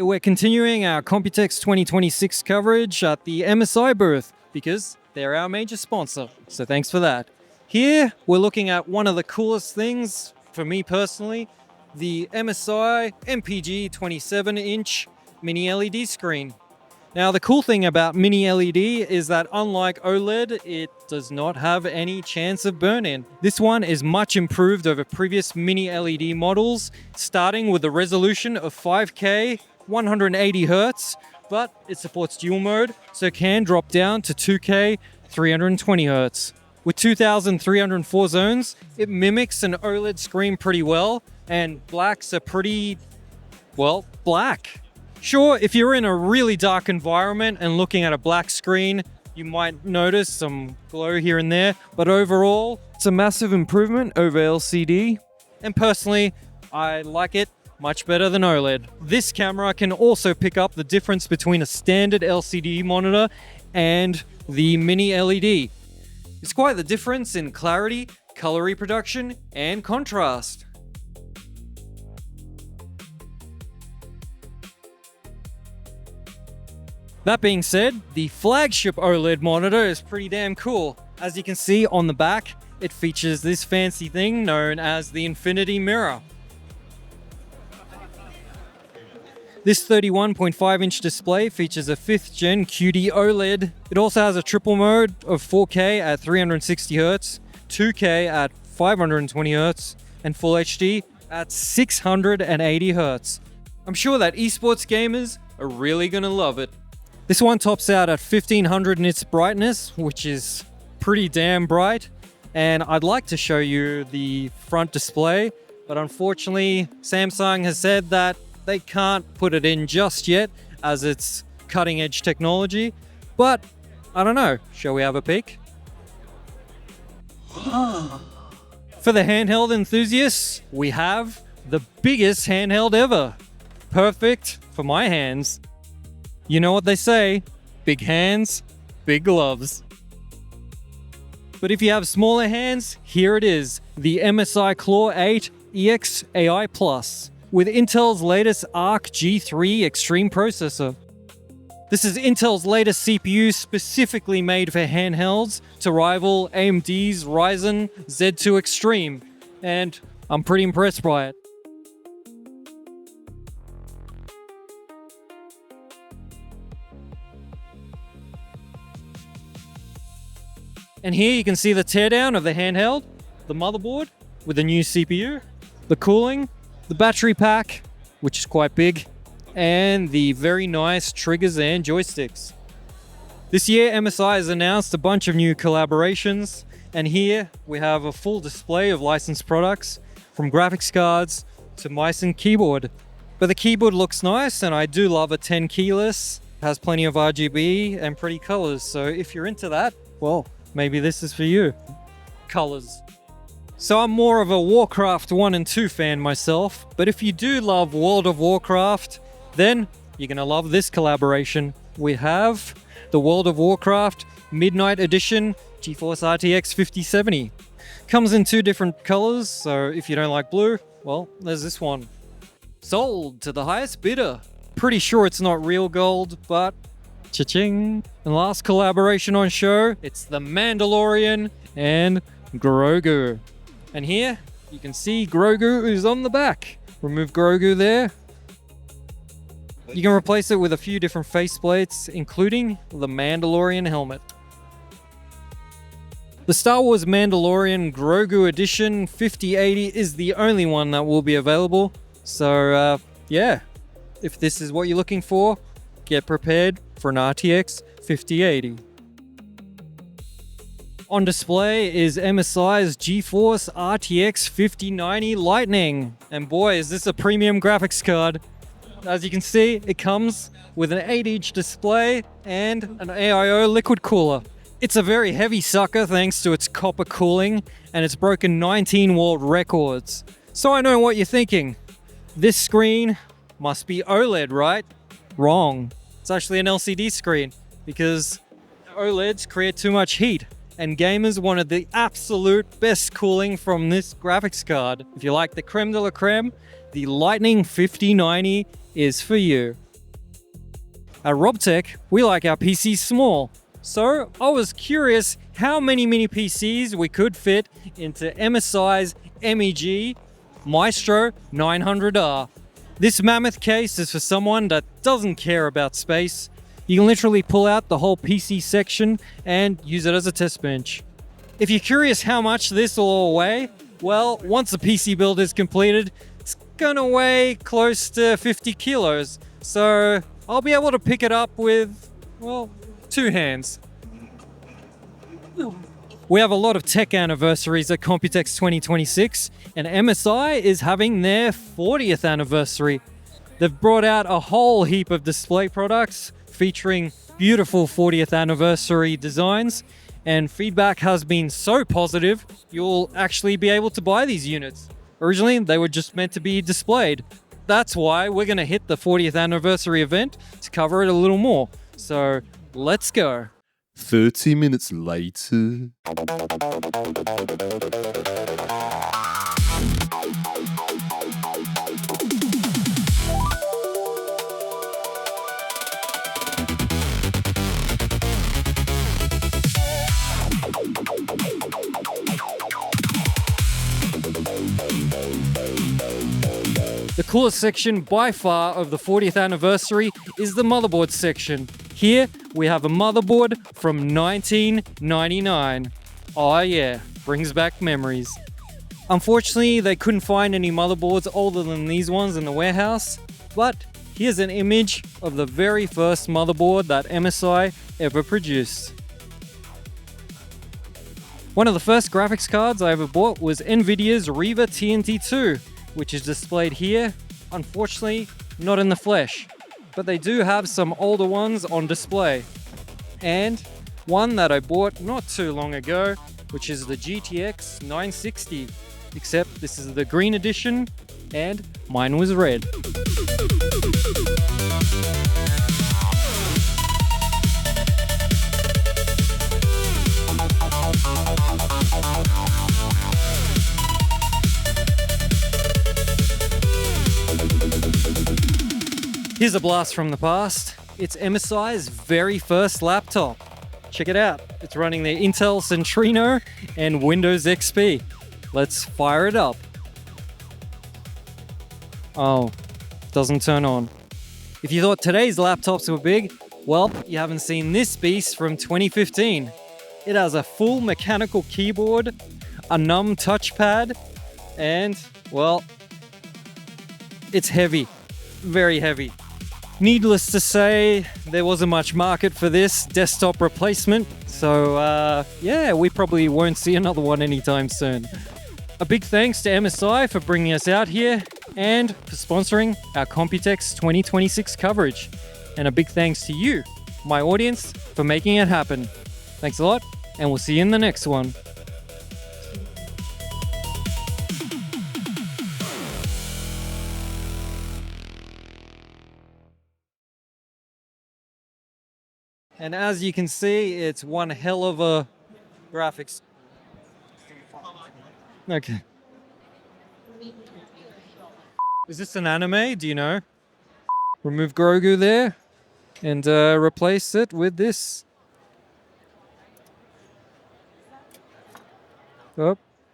We're continuing our Computex 2026 coverage at the MSI booth because they're our major sponsor, so thanks for that. Here, we're looking at one of the coolest things, for me personally, the MSI MPG 27-inch mini LED screen. Now, the cool thing about mini LED is that unlike OLED, it does not have any chance of burn-in. This one is much improved over previous mini LED models, starting with a resolution of 5K, 180 Hz, but it supports dual mode, so it can drop down to 2K, 320 Hz. With 2,304 zones, it mimics an OLED screen pretty well, and blacks are pretty, well, black. Sure, if you're in a really dark environment and looking at a black screen, you might notice some glow here and there, but overall, it's a massive improvement over LCD. And personally, I like it much better than OLED. This camera can also pick up the difference between a standard LCD monitor and the mini LED. It's quite the difference in clarity, color reproduction, and contrast. That being said, the flagship OLED monitor is pretty damn cool. As you can see on the back, it features this fancy thing known as the Infinity Mirror. This 31.5-inch display features a 5th gen QD OLED. It also has a triple mode of 4K at 360 Hz, 2K at 520 Hz, and Full HD at 680 Hz. I'm sure that esports gamers are really gonna love it. This one tops out at 1500 nits brightness, which is pretty damn bright. And I'd like to show you the front display, but unfortunately, Samsung has said that they can't put it in just yet as it's cutting edge technology. But I don't know, shall we have a peek? For the handheld enthusiasts, we have the biggest handheld ever. Perfect for my hands. You know what they say, big hands, big gloves. But if you have smaller hands, here it is, the MSI Claw 8 EX AI Plus with Intel's latest Arc G3 Extreme processor. This is Intel's latest CPU specifically made for handhelds to rival AMD's Ryzen Z2 Extreme, and I'm pretty impressed by it. And here you can see the teardown of the handheld, the motherboard with the new CPU, the cooling, the battery pack, which is quite big, and the very nice triggers and joysticks. This year, MSI has announced a bunch of new collaborations, and here we have a full display of licensed products, from graphics cards to mice and keyboard. But the keyboard looks nice, and I do love a 10 keyless, has plenty of RGB and pretty colors, so if you're into that, well, maybe this is for you. Colors. So I'm more of a Warcraft 1 and 2 fan myself, but if you do love World of Warcraft, then you're gonna love this collaboration. We have the World of Warcraft Midnight Edition GeForce RTX 5070. Comes in 2 different colors, so if you don't like blue, well, there's this one. Sold to the highest bidder. Pretty sure it's not real gold, but cha-ching. And last collaboration on show, it's the Mandalorian and Grogu. And here, you can see Grogu is on the back. Remove Grogu there. You can replace it with a few different faceplates, including the Mandalorian helmet. The Star Wars Mandalorian Grogu Edition 5080 is the only one that will be available. So, yeah, if this is what you're looking for, get prepared for an RTX 5080. On display is MSI's GeForce RTX 5090 Lightning. And boy, is this a premium graphics card. As you can see, it comes with an 8-inch display and an AIO liquid cooler. It's a very heavy sucker thanks to its copper cooling, and it's broken 19 world records. So I know what you're thinking. This screen must be OLED, right? Wrong. It's actually an LCD screen because OLEDs create too much heat, and gamers wanted the absolute best cooling from this graphics card. If you like the creme de la creme, the Lightning 5090 is for you. At RobTech, we like our PCs small. So I was curious how many mini PCs we could fit into MSI's MEG Maestro 900R. This mammoth case is for someone that doesn't care about space. You can literally pull out the whole PC section and use it as a test bench. If you're curious how much this will all weigh, well, once the PC build is completed, it's gonna weigh close to 50 kilos. So I'll be able to pick it up with, well, 2 hands. We have a lot of tech anniversaries at Computex 2026, and MSI is having their 40th anniversary. They've brought out a whole heap of display products featuring beautiful 40th anniversary designs, and feedback has been so positive, you'll actually be able to buy these units. Originally, they were just meant to be displayed. That's why we're going to hit the 40th anniversary event to cover it a little more. So let's go. 30 minutes later. The coolest section by far of the 40th anniversary is the motherboard section. Here we have a motherboard from 1999. Oh yeah, brings back memories. Unfortunately, they couldn't find any motherboards older than these ones in the warehouse, but here's an image of the very first motherboard that MSI ever produced. One of the first graphics cards I ever bought was Nvidia's Riva TNT2, which is displayed here. Unfortunately, not in the flesh, but they do have some older ones on display. And one that I bought not too long ago, which is the GTX 960, except this is the green edition and mine was red. Here's a blast from the past. It's MSI's very first laptop. Check it out. It's running the Intel Centrino and Windows XP. Let's fire it up. Oh, doesn't turn on. If you thought today's laptops were big, well, you haven't seen this beast from 2015. It has a full mechanical keyboard, a numb touchpad, and, well, it's heavy. Very heavy. Needless to say, there wasn't much market for this desktop replacement, so yeah, we probably won't see another one anytime soon. A big thanks to MSI for bringing us out here and for sponsoring our Computex 2026 coverage. And a big thanks to you, my audience, for making it happen. Thanks a lot, and we'll see you in the next one. And as you can see, it's one hell of a graphics. Okay. Is this an anime? Do you know? Remove Grogu there and replace it with this. Oh.